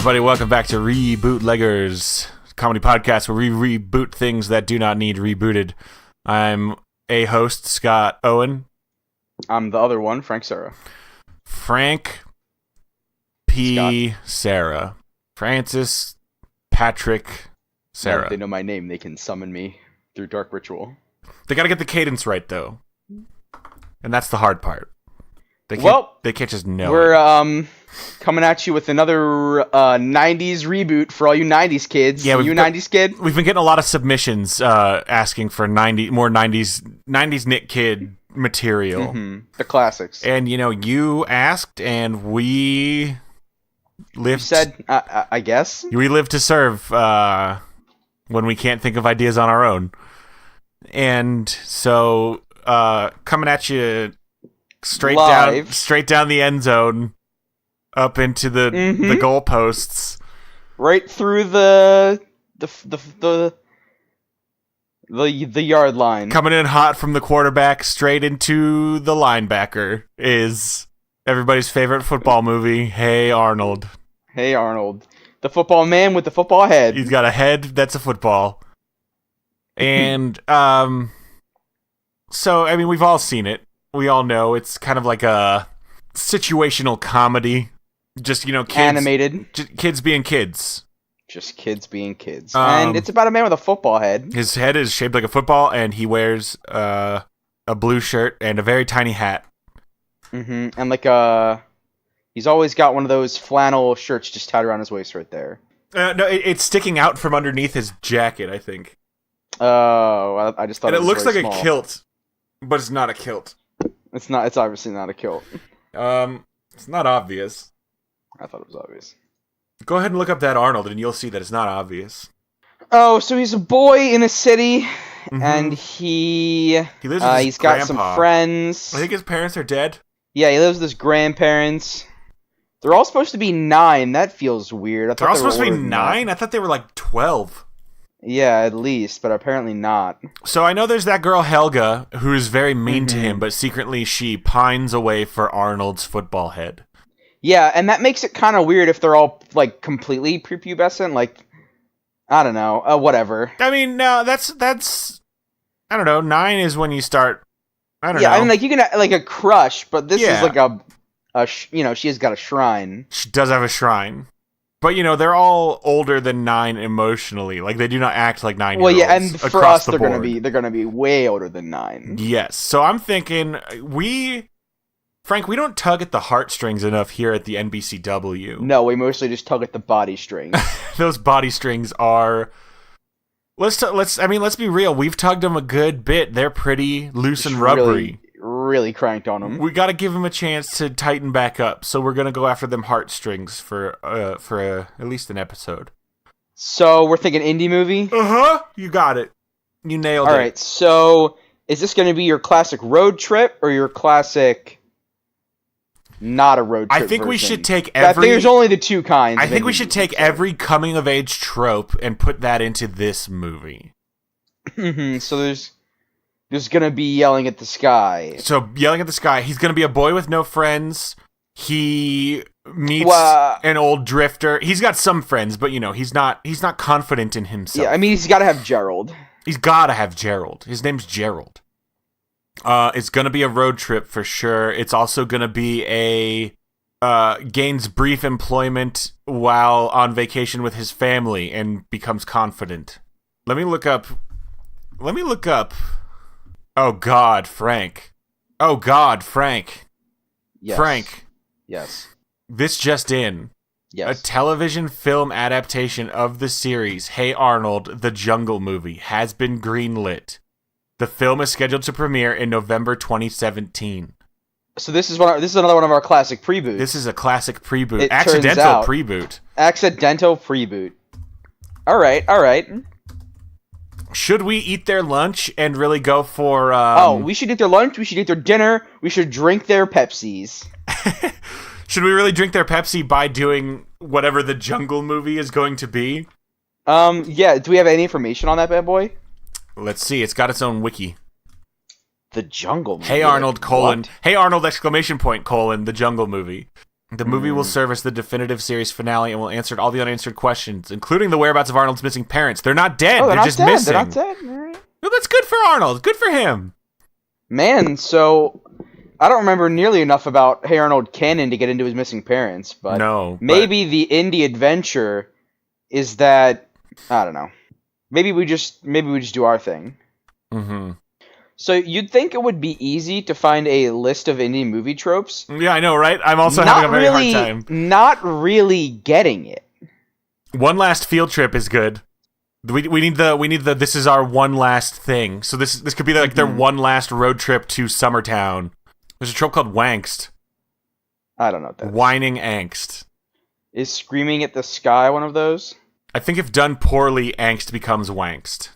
everybody, welcome back to Rebootleggers, comedy podcast where we reboot things that do not need rebooted. I'm a host, Scott Owen. I'm the other one, Frank Sarah. Frank P. Scott. Sarah. Francis Patrick Sarah. Now that they know my name, they can summon me through dark ritual. They gotta get the cadence right, though. And that's the hard part. They can't just know. We're coming at you with another 90s reboot for all you 90s kids. Yeah, 90s kid? We've been getting a lot of submissions asking for more 90s Nick Kid material. Mm-hmm. The classics. And, you asked, and we lived... You said, I guess? We live to serve when we can't think of ideas on our own. And so, coming at you straight down the end zone, up into the goalposts, right through the yard line. Coming in hot from the quarterback, straight into the linebacker, is everybody's favorite football movie, Hey Arnold. Hey Arnold, the football man with the football head. He's got a head that's a football. And so I mean, we've all seen it. We all know it's kind of like a situational comedy. Just, kids. Animated. Kids being kids. Just kids being kids. And it's about a man with a football head. His head is shaped like a football, and he wears a blue shirt and a very tiny hat. Mm-hmm. And he's always got one of those flannel shirts just tied around his waist right there. No, it's sticking out from underneath his jacket, I think. Oh, I just thought and it was looks like small. a kilt, but it's not a kilt. It's not. It's obviously not a kilt. It's not obvious. I thought it was obvious. Go ahead and look up that Arnold, and you'll see that it's not obvious. Oh, so he's a boy in a city, and he lives with his he's got grandpa. some friends. I think his parents are dead. Yeah, he lives with his grandparents. They're all supposed to be 9. That feels weird. They're all supposed to be 9? I thought they were like 12. Yeah, at least, but apparently not. So I know there's that girl Helga, who's very mean to him, but secretly she pines away for Arnold's football head. Yeah, and that makes it kind of weird if they're all, completely prepubescent, I don't know, whatever. I mean, no, that's, I don't know, 9 is when you start, I don't know. Yeah, I mean, you can, a crush, but this Yeah. is she has got a shrine. She does have a shrine. But, they're all older than 9 emotionally. They do not act like 9-year-olds. Well, yeah, and for us, they're board. gonna be way older than 9. Yes, so I'm thinking, Frank, we don't tug at the heartstrings enough here at the NBCW. No, we mostly just tug at the body strings. Those body strings are... Let's be real. We've tugged them a good bit. They're pretty loose and rubbery. Really cranked on them. We got to give them a chance to tighten back up. So we're gonna go after them heartstrings for at least an episode. So we're thinking indie movie. You got it. You nailed it. All right. So is this going to be your classic road trip or your classic? Not a road trip. I think version? We should take I think there's only the two kinds. I think we should take every coming of age trope and put that into this movie. So there's gonna be yelling at the sky. So yelling at the sky. He's gonna be a boy with no friends. He meets an old drifter. He's got some friends, but he's not confident in himself. Yeah, I mean he's got to have Gerald. He's got to have Gerald. His name's Gerald. It's gonna be a road trip for sure. It's also gonna be gains brief employment while on vacation with his family and becomes confident. Let me look up. Oh God, Frank. Yes. Frank. Yes. This just in. Yes. A television film adaptation of the series Hey Arnold, the Jungle Movie has been greenlit. The film is scheduled to premiere in November 2017. So this is another one of our classic preboots. This is a classic preboot. It Accidental turns out. preboot. Accidental preboot. All right. Should we eat their lunch and really go for... we should eat their lunch, we should eat their dinner, we should drink their Pepsis. Should we really drink their Pepsi by doing whatever the Jungle Movie is going to be? Yeah, do we have any information on that bad boy? Let's see, it's got its own wiki. The Jungle Movie? Hey Arnold, What? Hey Arnold, ! The Jungle Movie. The movie will serve as the definitive series finale and will answer all the unanswered questions, including the whereabouts of Arnold's missing parents. They're not dead. Oh, they're not just dead. missing. They're not dead. All right. Well, that's good for Arnold. Good for him. Man, so I don't remember nearly enough about Hey Arnold canon to get into his missing parents, but maybe the indie adventure is that, I don't know. Maybe we just do our thing. Mm-hmm. So you'd think it would be easy to find a list of indie movie tropes. Yeah, I know, right? I'm also having a very hard time. Not really getting it. One last field trip is good. We need the this is our one last thing. So this could be like their one last road trip to Summertown. There's a trope called Wangst. I don't know what that is. Whining angst. Is screaming at the sky one of those? I think if done poorly, angst becomes wangst.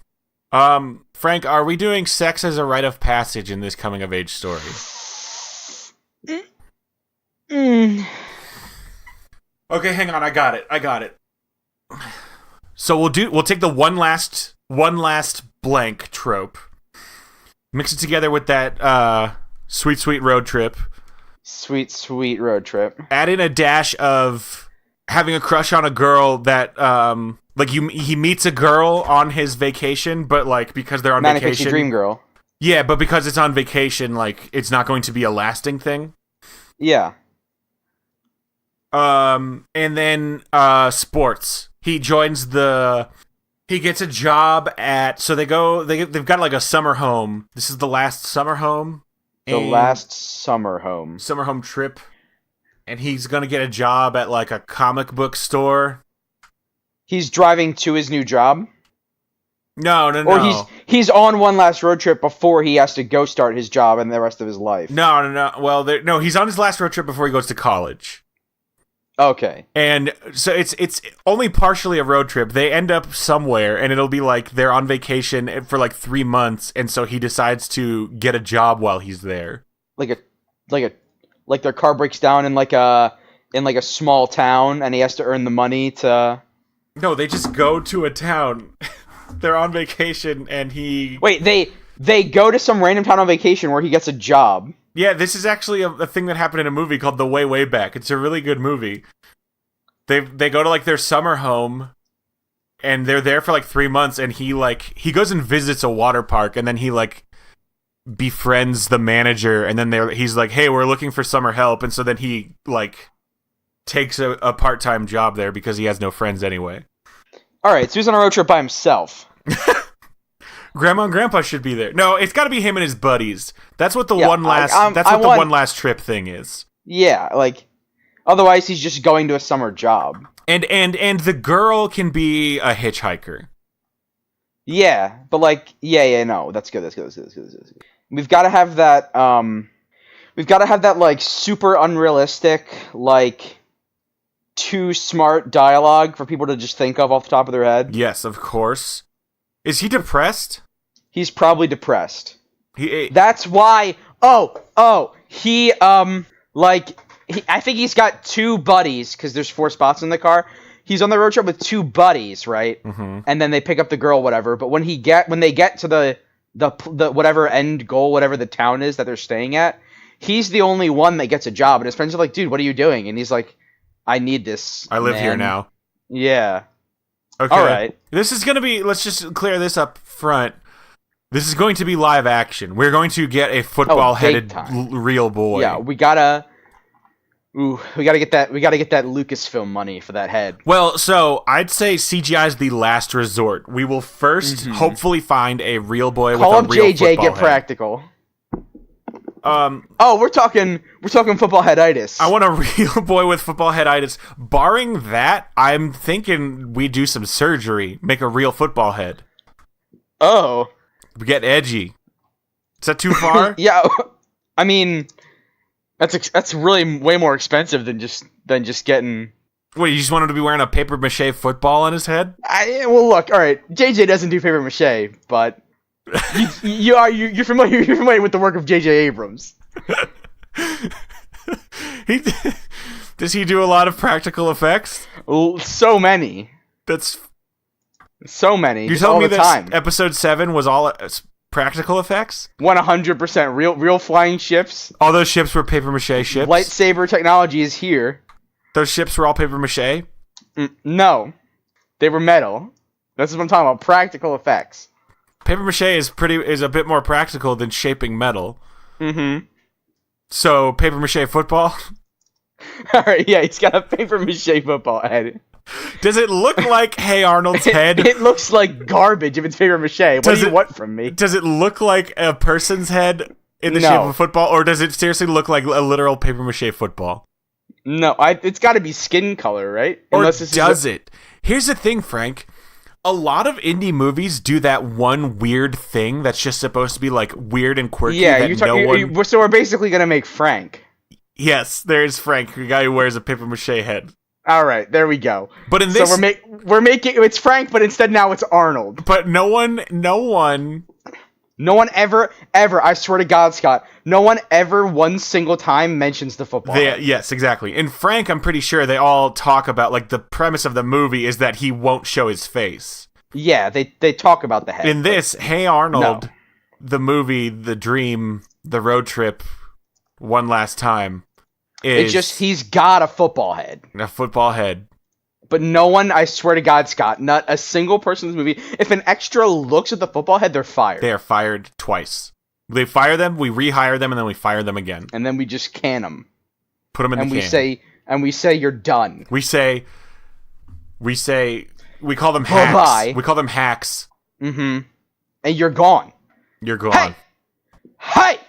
Frank, are we doing sex as a rite of passage in this coming of age story? Okay, hang on, I got it. So we'll take the one last blank trope, mix it together with that sweet road trip. Sweet road trip. Add in a dash of having a crush on a girl that he meets a girl on his vacation, but like because they're on vacation, dream girl. Yeah, but because it's on vacation, like it's not going to be a lasting thing. Yeah. And then sports. He joins he gets a job at, so they've got like a summer home. This is the last summer home. Summer home trip. And he's going to get a job at like a comic book store. He's driving to his new job? No. Or he's on one last road trip before he has to go start his job and the rest of his life. No. Well, he's on his last road trip before he goes to college. Okay. And so it's only partially a road trip. They end up somewhere, and it'll be like they're on vacation for like 3 months, and so he decides to get a job while he's there. Like their car breaks down in like a small town, and he has to earn the money to. No, they just go to a town. They're on vacation, and he. Wait, they go to some random town on vacation where he gets a job. Yeah, this is actually a thing that happened in a movie called The Way Back. It's a really good movie. They go to like their summer home, and they're there for like 3 months, and he goes and visits a water park, and then he like befriends the manager, and then he's like, hey, we're looking for summer help, and so then he like takes a part-time job there because he has no friends anyway. All right, so he's on a road trip by himself. Grandma and Grandpa should be there. No, it's got to be him and his buddies. That's what the one last trip thing is. Yeah, like otherwise he's just going to a summer job. And the girl can be a hitchhiker. Yeah, but like no, that's good. We've got to have that like super unrealistic, like too smart dialogue for people to just think of off the top of their head. Yes, of course. Is he depressed? He's probably depressed. That's why. I think he's got 2 buddies because there's 4 spots in the car. He's on the road trip with 2 buddies, right? Mm-hmm. And then they pick up the girl, whatever. But when they get to the whatever end goal, whatever the town is that they're staying at, he's the only one that gets a job. And his friends are like, "Dude, what are you doing?" And he's like, "I need this. I live here now." Yeah. Okay. All right. This is going to be, let's just clear this up front. This is going to be live action. We're going to get a football-headed real boy. Yeah, we gotta get that Lucasfilm money for that head. Well, so I'd say CGI is the last resort. We will first hopefully find a real boy with a real football head. Call up JJ, get practical. We're talking football headitis. I want a real boy with football headitis. Barring that, I'm thinking we do some surgery, make a real football head. Oh. Get edgy. Is that too far? Yeah, I mean, that's really way more expensive than just getting. Wait, you just want him to be wearing a paper mache football on his head? Well, look, all right. JJ doesn't do paper mache, but you're familiar with the work of JJ Abrams. Does he do a lot of practical effects? So many. That's so many. You're telling me that episode 7 was all practical effects? 100% real flying ships. All those ships were paper mache ships. Lightsaber technology is here. Those ships were all paper mache? No. They were metal. That's what I'm talking about. Practical effects. Paper mache is a bit more practical than shaping metal. Mm-hmm. So, paper mache football? Alright, yeah, he's got a paper mache football head. Does it look like Hey Arnold's head? It looks like garbage if it's paper mache. What do you want from me? Does it look like a person's head in the shape of a football? Or does it seriously look like a literal paper mache football? No, it's got to be skin color, right? Or does it? Here's the thing, Frank. A lot of indie movies do that one weird thing that's just supposed to be like weird and quirky. Yeah, so we're basically going to make Frank. Yes, there's Frank, the guy who wears a paper mache head. All right, there we go. But in this, so we're making it's Frank, but instead now it's Arnold. But no one ever, I swear to God, Scott, no one ever one single time mentions the football. Yes, exactly. In Frank, I'm pretty sure they all talk about, like, the premise of the movie is that he won't show his face. Yeah, they talk about the head. In this, Hey Arnold, the movie, the dream, the road trip, one last time. It's just, he's got a football head. A football head. But no one, I swear to God, Scott, not a single person in this movie, if an extra looks at the football head, they're fired. They are fired twice. They fire them, we rehire them, and then we fire them again. And then we just can them. Put them in the can. We say, you're done. We call them hacks. Bye-bye. We call them hacks. Mm-hmm. And you're gone. You're gone. Hey!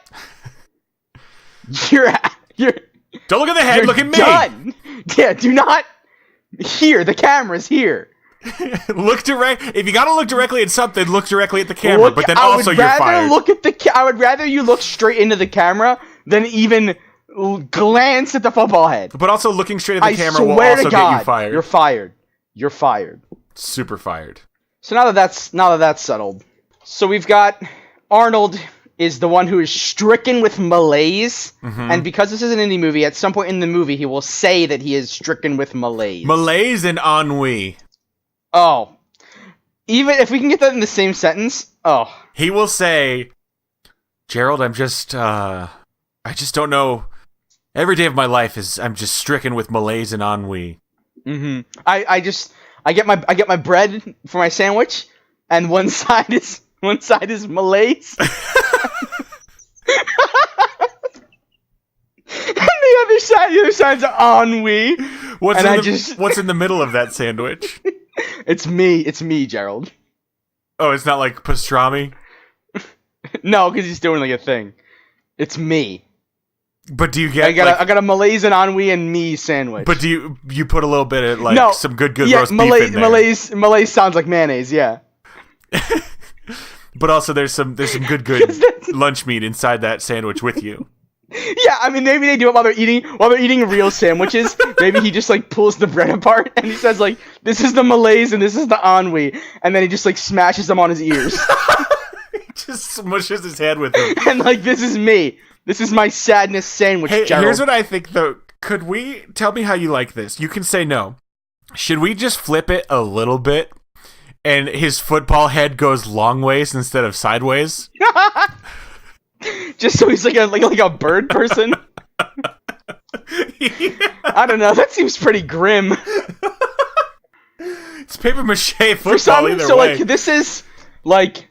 You're Don't look at the head, look at me! Done! Yeah, do not... Here, the camera's here. If you gotta look directly at something, look directly at the camera, but then also you're fired. I would rather you look straight into the camera than even glance at the football head. But also looking straight at the camera will also get you fired. You're fired. You're fired. Super fired. So now that that's settled. So we've got Arnold is the one who is stricken with malaise. Mm-hmm. And because this is an indie movie, at some point in the movie, he will say that he is stricken with malaise. Malaise and ennui. Oh. Even if we can get that in the same sentence, oh. He will say, Gerald, I just don't know. Every day of my life I'm just stricken with malaise and ennui. Mm-hmm. I get my bread for my sandwich, and one side is malaise. And the other side's ennui. What's in the middle of that sandwich? It's me, Gerald. Oh, it's not like pastrami? No, because he's doing like a thing. It's me. But do you get? I got a malaise and ennui and me sandwich. But do you put a little bit of some good roast beef in there? Malaise sounds like mayonnaise, yeah. But also there's some good lunch meat inside that sandwich with you. Yeah, I mean maybe they do it while they're eating real sandwiches. Maybe he just like pulls the bread apart and he says like, this is the malaise and this is the ennui, and then he just like smashes them on his ears. He just smushes his head with them. And like, this is me. This is my sadness sandwich, Gerald. Here's what I think though. Tell me how you like this. You can say no. Should we just flip it a little bit and his football head goes long ways instead of sideways? Just so he's like a bird person? Yeah. I don't know. That seems pretty grim. It's paper mache football either way. So like this is like,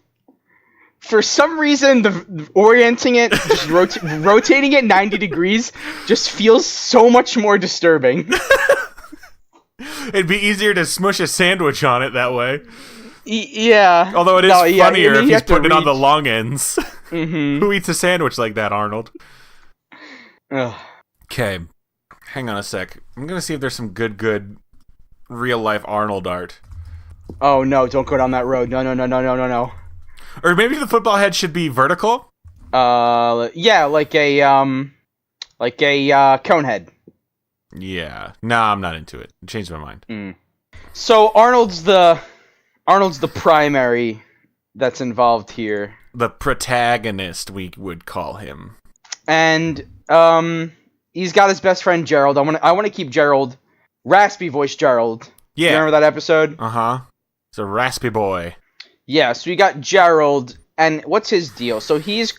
for some reason the orienting it, just rotating it 90 degrees just feels so much more disturbing. It'd be easier to smush a sandwich on it that way. Yeah. Although it is funnier if he's putting it on the long ends. Mm-hmm. Who eats a sandwich like that, Arnold? Okay. Hang on a sec. I'm going to see if there's some good real-life Arnold art. Oh, no. Don't go down that road. No. Or maybe the football head should be vertical? Yeah, like a cone head. Yeah. Nah, I'm not into it. Changed my mind. Mm. So Arnold's the primary that's involved here. The protagonist, we would call him. And he's got his best friend Gerald. I want to keep Gerald, raspy voice Gerald. Yeah. You remember that episode? Uh-huh. It's a raspy boy. Yeah, so we got Gerald, and what's his deal? So he's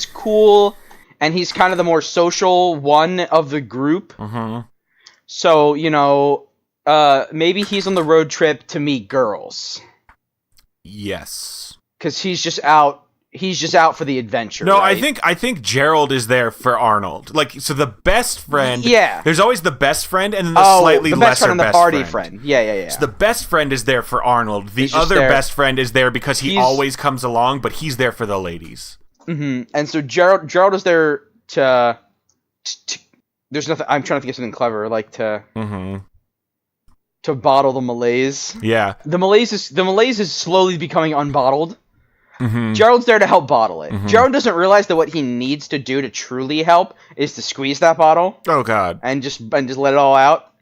cool, and he's kind of the more social one of the group. Uh-huh. So, maybe he's on the road trip to meet girls. Yes. Because he's just out for the adventure. No, right? I think Gerald is there for Arnold. Like, so the best friend. Yeah. There's always the best friend and then the slightly the best lesser friend and the party friend. Yeah. So the best friend is there for Arnold. The other best friend is there because he's always comes along, but he's there for the ladies. Mm-hmm. And so Gerald is there to there's nothing. I'm trying to think of something clever, like to bottle the malaise. Yeah. The malaise is slowly becoming unbottled. Mm-hmm. Gerald's there to help bottle it. Mm-hmm. Gerald doesn't realize that what he needs to do to truly help is to squeeze that bottle. Oh God. And just let it all out.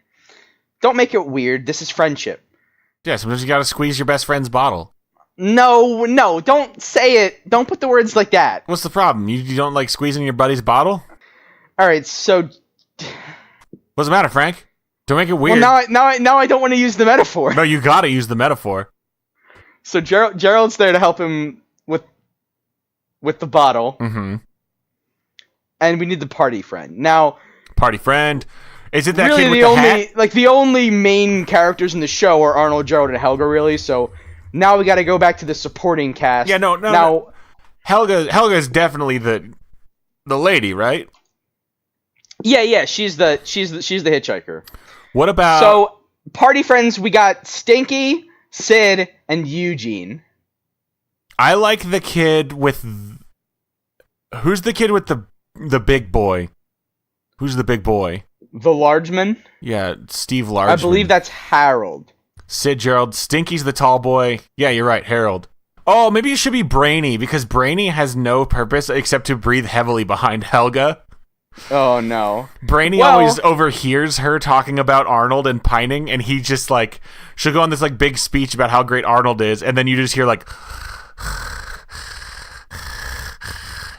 Don't make it weird. This is friendship. Yeah, sometimes you gotta squeeze your best friend's bottle. No, don't say it. Don't put the words like that. What's the problem? You don't like squeezing your buddy's bottle? Alright, so What's the matter, Frank? Don't make it weird. Well, now I don't want to use the metaphor. No, you gotta use the metaphor. So Gerald's there to help him with the bottle. Mm-hmm. And we need the party friend. Now, party friend. Is it that really kid with the hat? Like, the only main characters in the show are Arnold, Gerald, and Helga, really. So now we got to go back to the supporting cast. Yeah, no. Helga is definitely the lady, right? Yeah. She's the hitchhiker. What about? So party friends, we got Stinky, Sid, and Eugene. I like the kid with. Who's the kid with the big boy? Who's the big boy? The Largeman? Yeah, Steve Largeman. I believe that's Harold. Sid, Gerald. Stinky's the tall boy. Yeah, you're right, Harold. Oh, maybe it should be Brainy, because Brainy has no purpose except to breathe heavily behind Helga. Oh, no. Brainy always overhears her talking about Arnold and pining, and he just, like, she'll go on this, like, big speech about how great Arnold is, and then you just hear, like...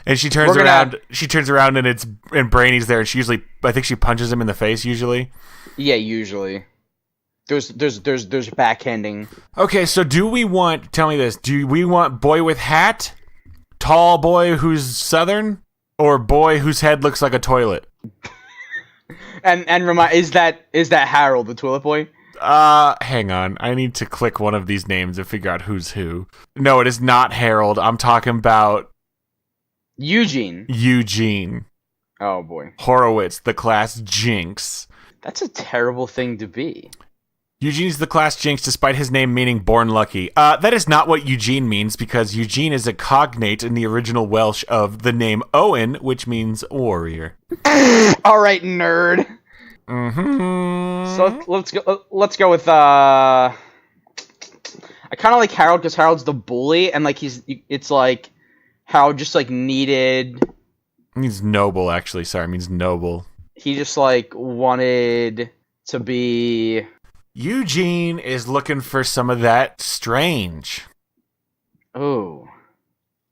And she turns around and Brainy's there, and she usually, I think she punches him in the face usually. Yeah, usually. There's backhanding. Okay, so tell me this, do we want boy with hat, tall boy who's southern, or boy whose head looks like a toilet? and is that Harold, the toilet boy? Hang on. I need to click one of these names and figure out who's who. No, it is not Harold. I'm talking about Eugene. Oh, boy. Horowitz, the class jinx. That's a terrible thing to be. Eugene's the class jinx despite his name meaning born lucky. That is not what Eugene means, because Eugene is a cognate in the original Welsh of the name Owen, which means warrior. All right, nerd. Mm-hmm. So let's go with I kind of like Harold because Harold's the bully, and like it's like Harold just like needed. It means noble, actually. Sorry, it means noble. He just like wanted to be. Eugene is looking for some of that strange. Oh.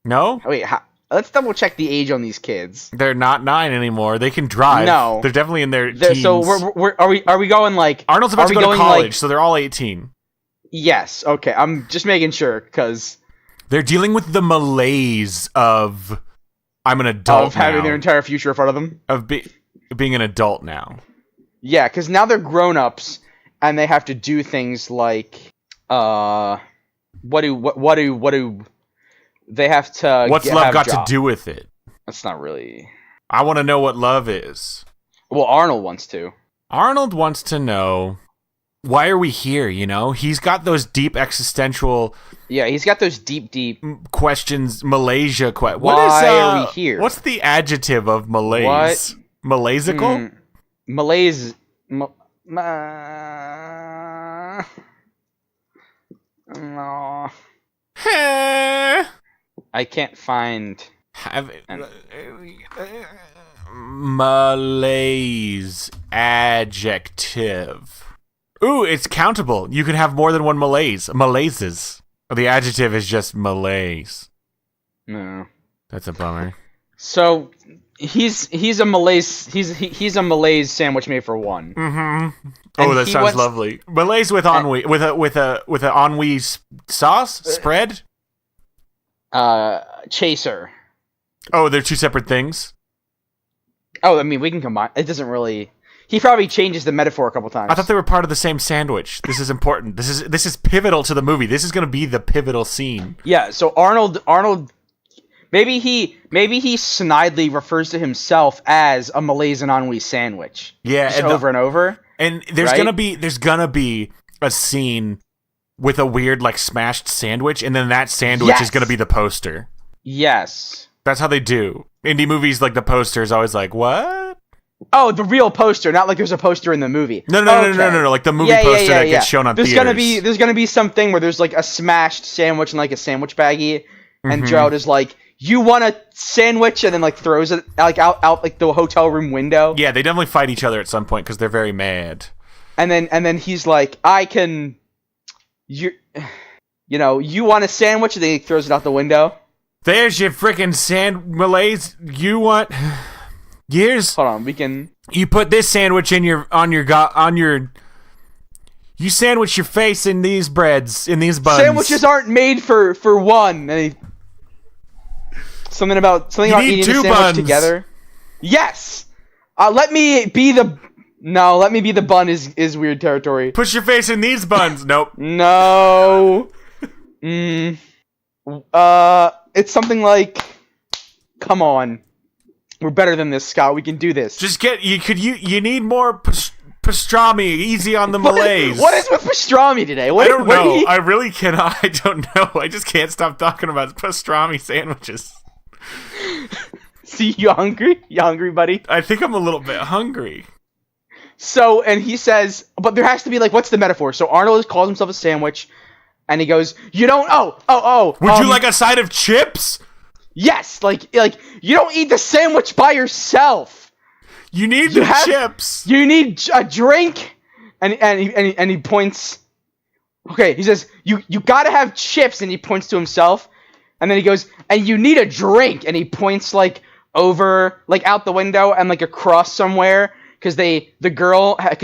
No? Wait, let's double check the age on these kids. They're not 9 anymore. They can drive. No. They're definitely in their teens. So are we going like... Arnold's about to go to college, so they're all 18. Yes, okay. I'm just making sure, because... They're dealing with the malaise of... I'm an adult Of having their entire future in front of them? Of being an adult now. Yeah, because now they're grown-ups, and they have to do things like... What do they have to? What's love got to do with it? That's not really. I want to know what love is. Well, Arnold wants to. Arnold wants to know, why are we here? You know, he's got those deep existential. Yeah, he's got those deep questions. Malaysia. Why are we here? What's the adjective of malaise? What? Malaisical? Malaise. No. I can't find... Malaise adjective. Ooh, it's countable. You can have more than one malaise. Malaises. The adjective is just malaise. No. That's a bummer. So he's a Malaise sandwich made for one. Mm-hmm. Oh, that sounds lovely. Malaise with ennui, with a ennui sauce spread. Chaser. Oh, they're two separate things. Oh, I mean, we can combine. It doesn't really. he probably changes the metaphor a couple times. I thought they were part of the same sandwich. This is important. This is pivotal to the movie. This is going to be the pivotal scene. Yeah. So Arnold, maybe he snidely refers to himself as a Malaise and ennui sandwich. Yeah, and over and over. And there's gonna be a scene with a weird like smashed sandwich, and then that sandwich is gonna be the poster. Yes. That's how they do. Indie movies, like the poster is always like, what? Oh, the real poster, not like there's a poster in the movie. No, like the movie poster that gets shown on theaters. There's gonna be something where there's like a smashed sandwich and like a sandwich baggie, and Gerald is like, you want a sandwich, and then like throws it like out like the hotel room window. Yeah, they definitely fight each other at some point because they're very mad. And then he's like, you want a sandwich, and then he throws it out the window. There's your freaking Malaise. You want? Hold on, we can. You put this sandwich in you sandwich your face in these breads, in these buns. Sandwiches aren't made for one. And something about eating a sandwich buns together. Yes. Let me be the bun is weird territory. Push your face in these buns. Nope. No. It's something like, come on. We're better than this, Scott. We can do this. Just you need more pastrami. Easy on the Malaise. What is with pastrami today? I don't know. I really cannot. I don't know. I just can't stop talking about pastrami sandwiches. See, you hungry? You hungry, buddy? I think I'm a little bit hungry. So, and he says, but there has to be, like, what's the metaphor? So Arnold calls himself a sandwich, and he goes, you don't, Would you like a side of chips? Yes, like you don't eat the sandwich by yourself. You need chips. You need a drink, and he points. Okay, he says you gotta have chips, and he points to himself, and then he goes, and you need a drink, and he points like over, like out the window and like across somewhere, because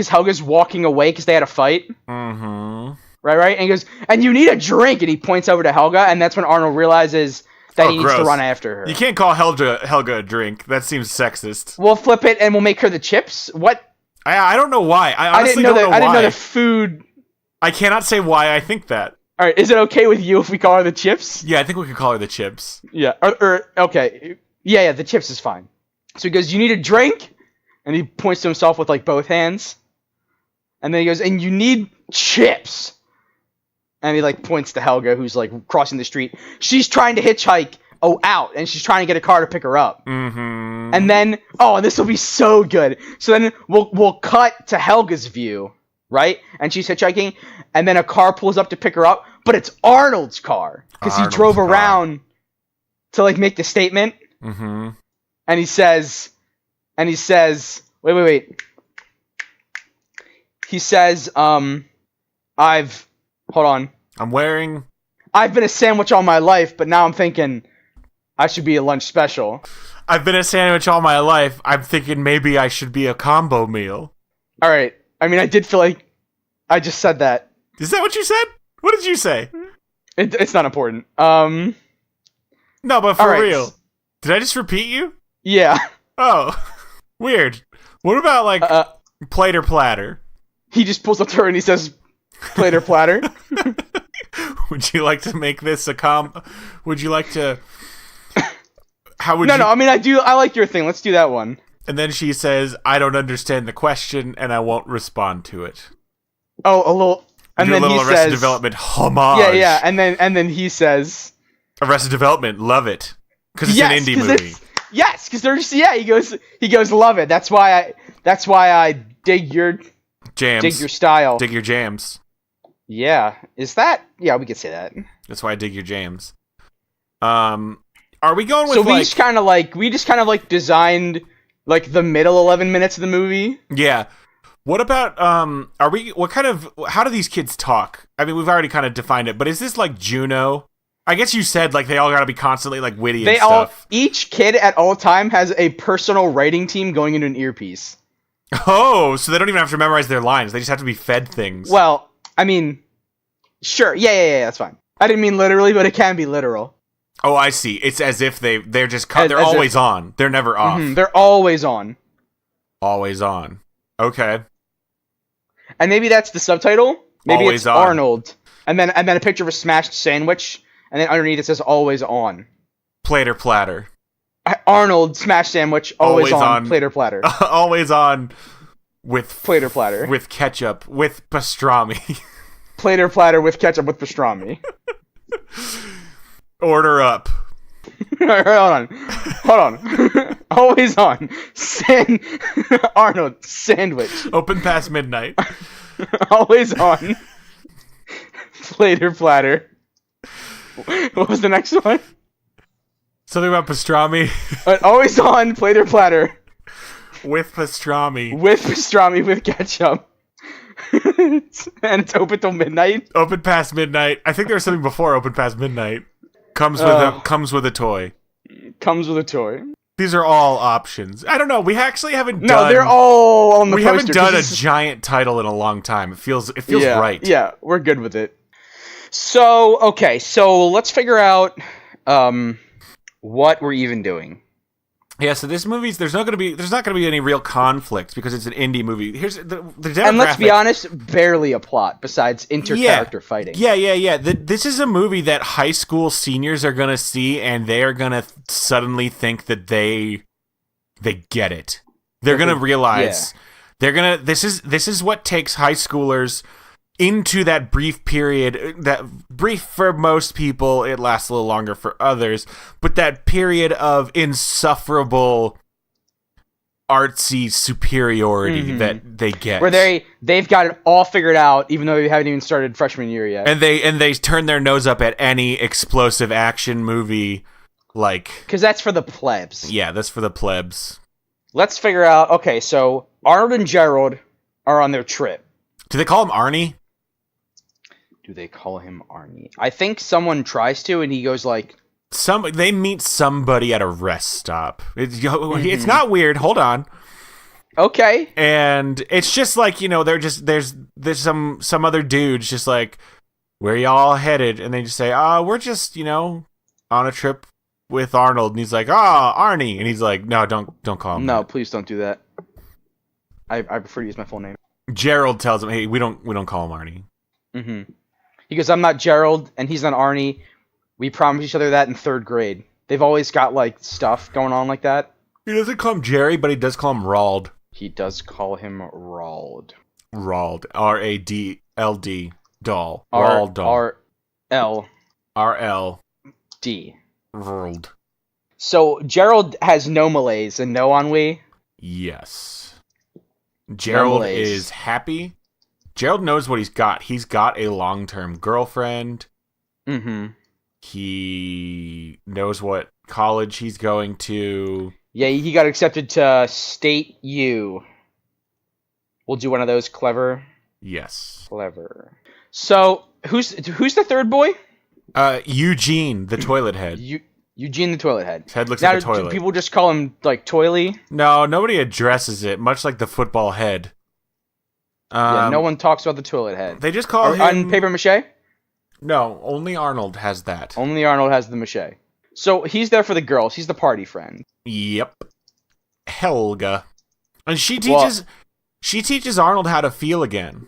Helga's walking away because they had a fight. Mm-hmm. Right, and he goes, and you need a drink, and he points over to Helga, and that's when Arnold realizes that he needs to run after her. You can't call Helga a drink. That seems sexist. We'll flip it and we'll make her the chips. What? I don't know why. I honestly don't know why. I didn't know the food. I cannot say why I think that. All right, is it okay with you if we call her the chips? Yeah, I think we could call her the chips. Yeah, or okay. Yeah, the chips is fine. So he goes, you need a drink? And he points to himself with like both hands. And then he goes, and you need chips. And he like points to Helga, who's like crossing the street. She's trying to hitchhike out, and she's trying to get a car to pick her up. Mm-hmm. And then, this will be so good. So then we'll cut to Helga's view, right? And she's hitchhiking, and then a car pulls up to pick her up, but it's Arnold's car because he drove around to like make the statement. Mm-hmm. And he says, wait. He says, hold on. I've been a sandwich all my life, but now I'm thinking I should be a lunch special. I've been a sandwich all my life. I'm thinking maybe I should be a combo meal. All right. I mean, I did feel like I just said that. Is that what you said? What did you say? It's not important. No, but for real. Did I just repeat you? Yeah. Oh, weird. What about like plate or platter? He just pulls up to her and he says, plate or platter? Would you like to make this would you like to... How would No, I mean, I like your thing. Let's do that one. And then she says, I don't understand the question, and I won't respond to it. Oh, a little... And then he Arrested says... Development homage. Yeah, and then he says... Arrested Development, love it. Because it's an indie movie. Yes, because they're just... Yeah, he goes, love it. That's why I dig your... Jams. Dig your style. Dig your jams. Yeah. Is that... Yeah, we could say that. That's why I dig your jams. Are we going with we just kind of designed like the middle 11 minutes of the movie? Yeah. What about how do these kids talk? I mean, we've already kind of defined it, but is this like Juno? I guess you said like they all got to be constantly like witty and stuff. Each kid at all time has a personal writing team going into an earpiece. Oh, so they don't even have to memorize their lines. They just have to be fed things. Well, I mean, sure. Yeah, that's fine. I didn't mean literally, but it can be literal. Oh, I see. It's as if they're just they're always on. They're never off. They're always on. Always on. Okay. And maybe that's the subtitle. Maybe Always it's on. Arnold. And then a picture of a smashed sandwich, and then underneath it says always on. Plater platter. Arnold smashed sandwich, always on. Plater platter. Always on with plater platter. With ketchup, with pastrami. Plater platter with ketchup with pastrami. Order up. Hold on. Always on. Arnold sandwich. Open past midnight. Always on. Plater platter. What was the next one? Something about pastrami. Always on. Plater platter. With pastrami. With pastrami with ketchup. And it's open till midnight. Open past midnight. I think there was something before open past midnight. Comes with a toy. Comes with a toy. These are all options. I don't know. We actually haven't done. No, they're all on the poster. We haven't done a giant title in a long time. It feels right. Yeah, we're good with it. So let's figure out what we're even doing. Yeah, so this movie's there's not going to be any real conflict because it's an indie movie. Here's the demographic. And let's be honest, barely a plot besides inter-character fighting. Yeah. This is a movie that high school seniors are going to see, and they are going to suddenly think that they get it. They're going to realize this is what takes high schoolers into that brief period, that brief for most people, it lasts a little longer for others, but that period of insufferable artsy superiority that they get. Where they've got it all figured out, even though they haven't even started freshman year yet. And they turn their nose up at any explosive action movie, like... Because that's for the plebs. Yeah, that's for the plebs. Let's figure out, okay, so Arnold and Gerald are on their trip. Do they call him Arnie? Do they call him Arnie? I think someone tries to, and he goes like... They meet somebody at a rest stop. It's not weird. Hold on. Okay. And it's just like, there's some other dudes just like, where y'all headed? And they just say, we're just, on a trip with Arnold. And he's like, Arnie. And he's like, no, don't call him. No, that. Please don't do that. I prefer to use my full name. Gerald tells him, hey, we don't call him Arnie. Mm-hmm. He goes, I'm not Gerald, and he's not Arnie. We promised each other that in 3rd grade. They've always got, stuff going on like that. He doesn't call him Jerry, but he does call him Rald. He does call him Rald. Rald. R-A-D-L-D. Doll. Rald doll. R-L. D. Rald. So, Gerald has no malaise and no ennui? Yes. Gerald is happy. Gerald knows what he's got. He's got a long-term girlfriend. Mm-hmm. He knows what college he's going to. Yeah, he got accepted to State U. We'll do one of those. Clever. Yes. Clever. So, who's the third boy? Eugene, the toilet head. Eugene the toilet head. His head looks like a toilet. Do people just call him, Toily? No, nobody addresses it, much like the football head. No one talks about the toilet head. They just call him... On paper mache? No, only Arnold has that. Only Arnold has the mache. So he's there for the girls. He's the party friend. Yep. Helga. And she teaches Arnold how to feel again.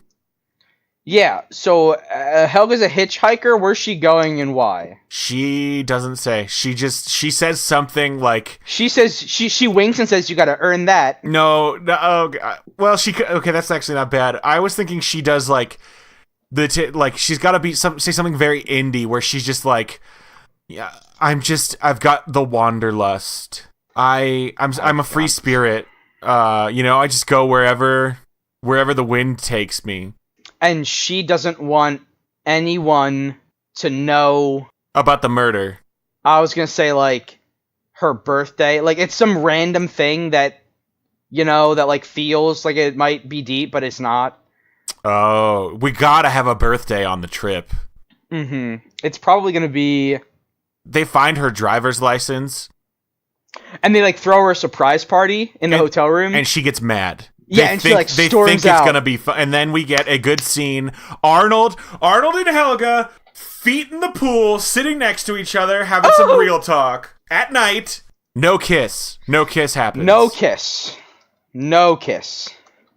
Yeah, so Helga's a hitchhiker. Where's she going and why? She doesn't say. She says something like... She says, she winks and says, you gotta earn that. No, well, okay, that's actually not bad. I was thinking she does, she's gotta say something very indie, where she's just like, yeah, I've got the wanderlust. I'm a free spirit. I just go wherever the wind takes me. And she doesn't want anyone to know about the murder. I was gonna say, her birthday. It's some random thing that, that, feels like it might be deep, but it's not. Oh, we gotta have a birthday on the trip. Mm-hmm. It's probably gonna be... They find her driver's license. And they, throw her a surprise party in the hotel room. And she gets mad. Yeah, and she storms out. They think it's gonna be fun, and then we get a good scene. Arnold and Helga, feet in the pool, sitting next to each other, having some real talk at night. No kiss. No kiss happens. No kiss.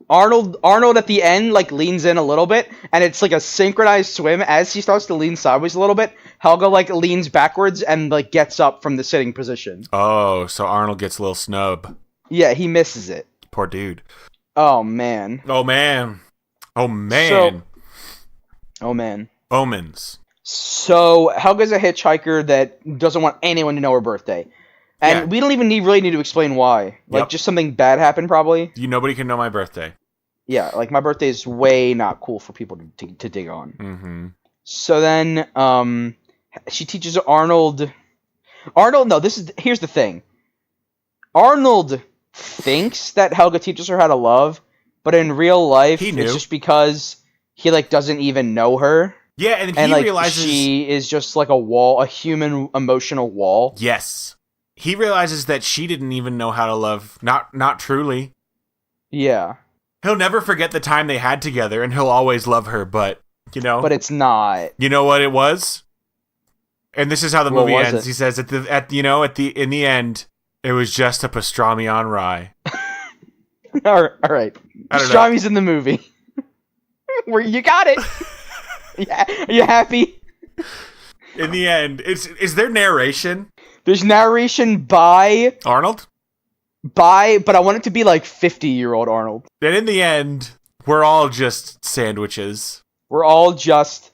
Arnold at the end like leans in a little bit, and it's like a synchronized swim. As he starts to lean sideways a little bit, Helga like leans backwards and like gets up from the sitting position. Oh, so Arnold gets a little snub. Yeah, he misses it. Poor dude. Oh man. Oh man. Oh man. Oh man. Omens. So Helga's a hitchhiker that doesn't want anyone to know her birthday. And we don't even really need to explain why. Like, just something bad happened, probably. Nobody can know my birthday. Yeah, like, my birthday is way not cool for people to dig on. Mm-hmm. So then, she teaches Arnold... no, here's the thing. Arnold thinks that Helga teaches her how to love, but in real life, it's just because he, like, doesn't even know her. Yeah, and he realizes... she is just, like, a human emotional wall. Yes. He realizes that she didn't even know how to love, not truly. Yeah. He'll never forget the time they had together, and he'll always love her, but, But it's not. You know what it was? And this is how the movie ends. He says, in the end, it was just a pastrami on rye. All right. Pastrami's in the movie. You got it. Yeah. Are you happy? In the end, is there narration? There's narration by... Arnold? But I want it to be like 50-year-old Arnold. And in the end, we're all just sandwiches. We're all just...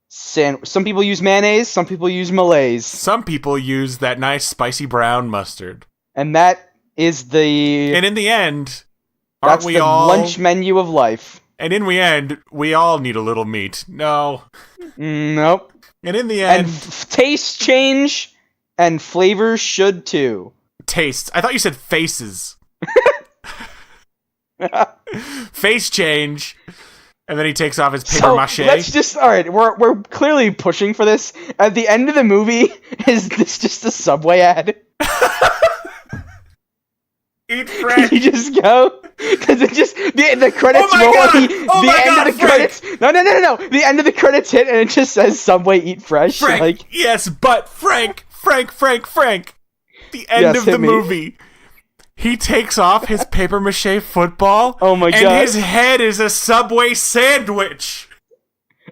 Some people use mayonnaise, some people use malaise. Some people use that nice spicy brown mustard. And that is the... And in the end, aren't we That's all... the lunch menu of life. And in the end, we all need a little meat. No. Nope. And in the end... And tastes change... And flavors should too. Tastes. I thought you said faces. Face change. And then he takes off his paper mache. Let's just... Alright, we're clearly pushing for this. At the end of the movie, is this just a Subway ad? Eat fresh. You just go... Because it just... The credits roll. The end of the credits... No. The end of the credits hit and it just says Subway Eat Fresh. Frank. Yes, but Frank. The end of the movie. He takes off his paper mache football. Oh my god. And his head is a Subway sandwich.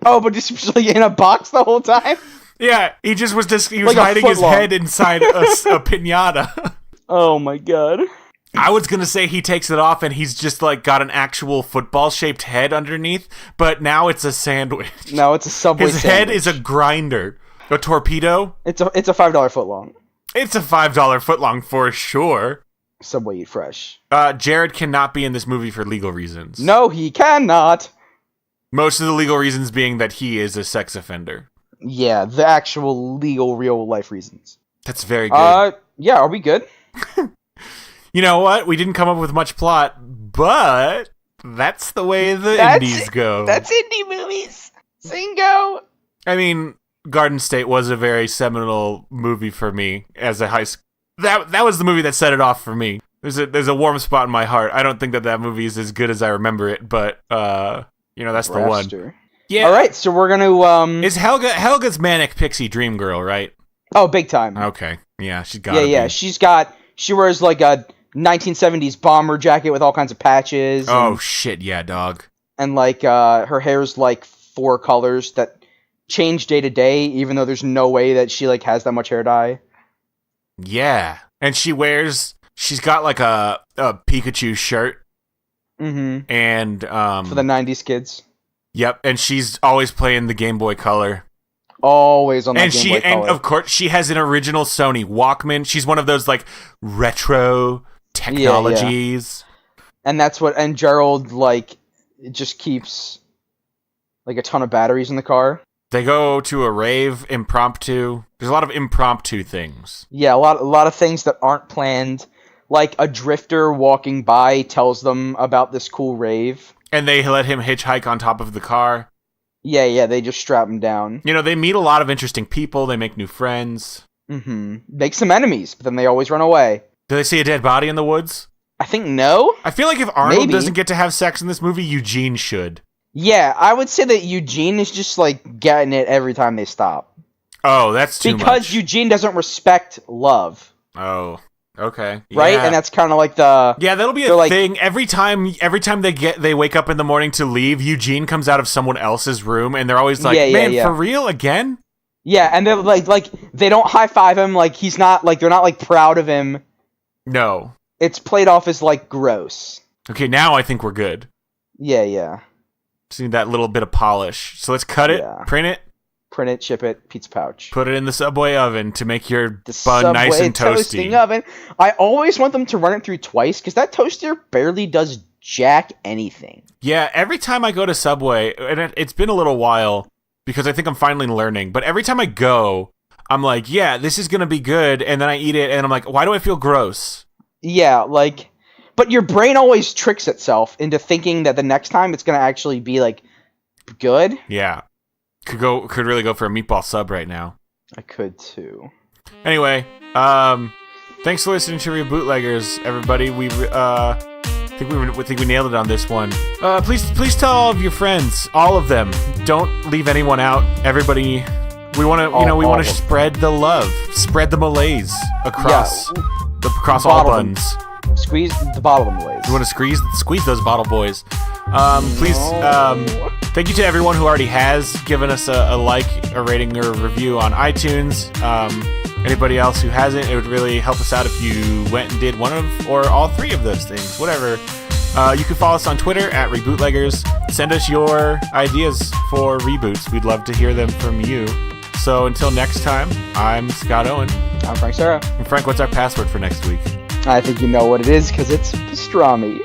Oh, but just like in a box the whole time? Yeah, he was like hiding his head inside a piñata. Oh my god. I was gonna say he takes it off and he's just like got an actual football-shaped head underneath, but now it's a sandwich. No, it's a Subway sandwich. His head is a grinder. A torpedo? It's a $5 footlong. It's a $5 footlong for sure. Subway Eat Fresh. Jared cannot be in this movie for legal reasons. No, he cannot. Most of the legal reasons being that he is a sex offender. Yeah, the actual legal, real life reasons. That's very good. Yeah, are we good? You know what? We didn't come up with much plot, but that's the way the indies go. That's indie movies. Singo. I mean, Garden State was a very seminal movie for me as a high school. That was the movie that set it off for me. There's a warm spot in my heart. I don't think that movie is as good as I remember it, but that's the one. Yeah. All right, so we're gonna Is Helga's manic pixie dream girl, right? Oh, big time. Okay. Yeah, she's got. Yeah. She wears like a 1970s bomber jacket with all kinds of patches. Oh shit, yeah, dog. And like her hair's like 4 colors that change day to day, even though there's no way that she like has that much hair dye. Yeah, and she's got like a Pikachu shirt. Mm-hmm. And for the 90s kids. Yep, and she's always playing the Game Boy Color. Always on that Game Boy Color. And of course she has an original Sony Walkman. She's one of those like retro technologies. Yeah. And Gerald like just keeps like a ton of batteries in the car. They go to a rave impromptu. There's a lot of impromptu things. Yeah, a lot of things that aren't planned. Like a drifter walking by tells them about this cool rave. And they let him hitchhike on top of the car. Yeah, they just strap him down. They meet a lot of interesting people. They make new friends. Mm-hmm. Make some enemies, but then they always run away. Do they see a dead body in the woods? I think no. I feel like if Arnold doesn't get to have sex in this movie, Eugene should. Yeah, I would say that Eugene is just, like, getting it every time they stop. Oh, that's too much. Because Eugene doesn't respect love. Oh. Okay. Right? Yeah. And that's kind of like the... Yeah, that'll be a thing. Every time they wake up in the morning to leave, Eugene comes out of someone else's room, and they're always like, man, for real? Again? Yeah, and they're like, they don't high-five him, like, he's not, like, they're not, like, proud of him. No. It's played off as, like, gross. Okay, now I think we're good. Yeah. Just need that little bit of polish. So let's cut it, print it, ship it, pizza pouch. Put it in the Subway oven to make your bun nice and toasty. Toasting oven. I always want them to run it through twice, because that toaster barely does jack anything. Yeah, every time I go to Subway, and it's been a little while, because I think I'm finally learning, but every time I go, I'm like, yeah, this is going to be good, and then I eat it, and I'm like, why do I feel gross? Yeah, like, but your brain always tricks itself into thinking that the next time it's going to actually be, like, good. Yeah. Could really go for a meatball sub right now. I could too. Anyway, thanks for listening to Rebootleggers, everybody. We think we nailed it on this one. Please tell all of your friends, all of them. Don't leave anyone out. Everybody, we want to spread the love, spread the malaise across all buns. Squeeze the bottle of malaise. You want to squeeze those bottle boys. Please, thank you to everyone who already has given us a like, a rating, or a review on iTunes. Anybody else who hasn't, it would really help us out if you went and did one of or all three of those things. Whatever. You can follow us on Twitter at Rebootleggers. Send us your ideas for reboots. We'd love to hear them from you. So until next time, I'm Scott Owen. I'm Frank Sarah. And Frank, what's our password for next week? I think you know what it is, because it's pastrami.